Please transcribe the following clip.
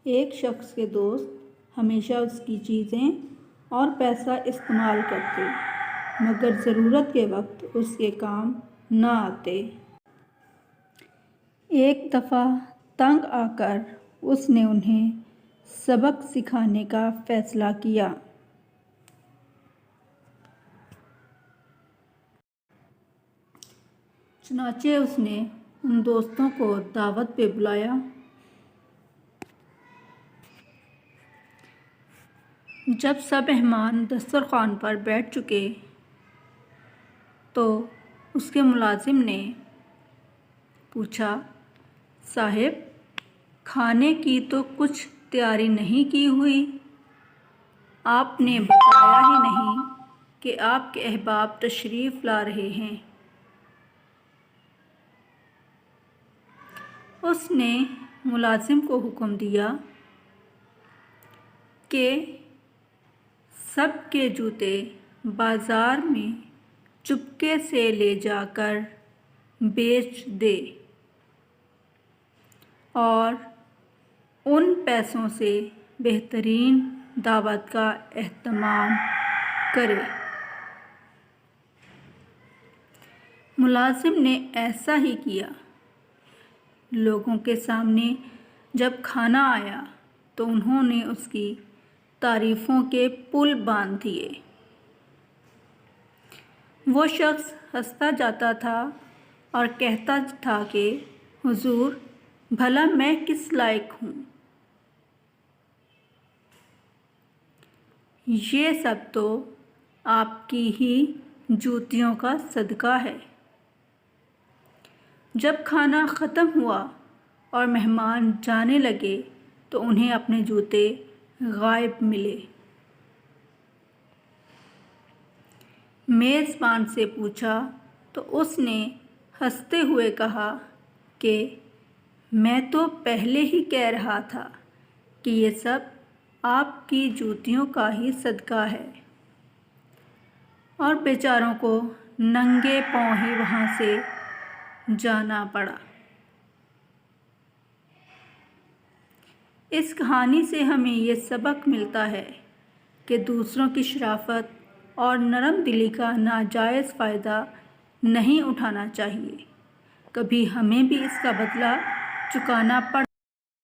ایک شخص کے دوست ہمیشہ اس کی چیزیں اور پیسہ استعمال کرتے مگر ضرورت کے وقت اس کے کام نہ آتے۔ ایک دفعہ تنگ آ کر اس نے انہیں سبق سکھانے کا فیصلہ کیا۔ چنانچہ اس نے ان دوستوں کو دعوت پہ بلایا۔ جب سب مہمان دسترخوان پر بیٹھ چکے تو اس کے ملازم نے پوچھا، صاحب، کھانے کی تو کچھ تیاری نہیں کی ہوئی؟ آپ نے بتایا ہی نہیں کہ آپ کے احباب تشریف لا رہے ہیں۔ اس نے ملازم کو حکم دیا کہ سب کے جوتے بازار میں چپکے سے لے جا کر بیچ دے اور ان پیسوں سے بہترین دعوت کا اہتمام کرے۔ ملازم نے ایسا ہی کیا۔ لوگوں کے سامنے جب کھانا آیا تو انہوں نے اس کی تعریفوں کے پل باندھ دیے۔ وہ شخص ہنستا جاتا تھا اور کہتا تھا کہ حضور، بھلا میں کس لائق ہوں؟ یہ سب تو آپ کی ہی جوتیوں کا صدقہ ہے۔ جب کھانا ختم ہوا اور مہمان جانے لگے تو انہیں اپنے جوتے غائب ملے۔ میزبان سے پوچھا تو اس نے ہنستے ہوئے کہا کہ میں تو پہلے ہی کہہ رہا تھا کہ یہ سب آپ کی جوتیوں کا ہی صدقہ ہے، اور بیچاروں کو ننگے پاؤں ہی وہاں سے جانا پڑا۔ اس کہانی سے ہمیں یہ سبق ملتا ہے کہ دوسروں کی شرافت اور نرم دلی کا ناجائز فائدہ نہیں اٹھانا چاہیے، کبھی ہمیں بھی اس کا بدلہ چکانا پڑ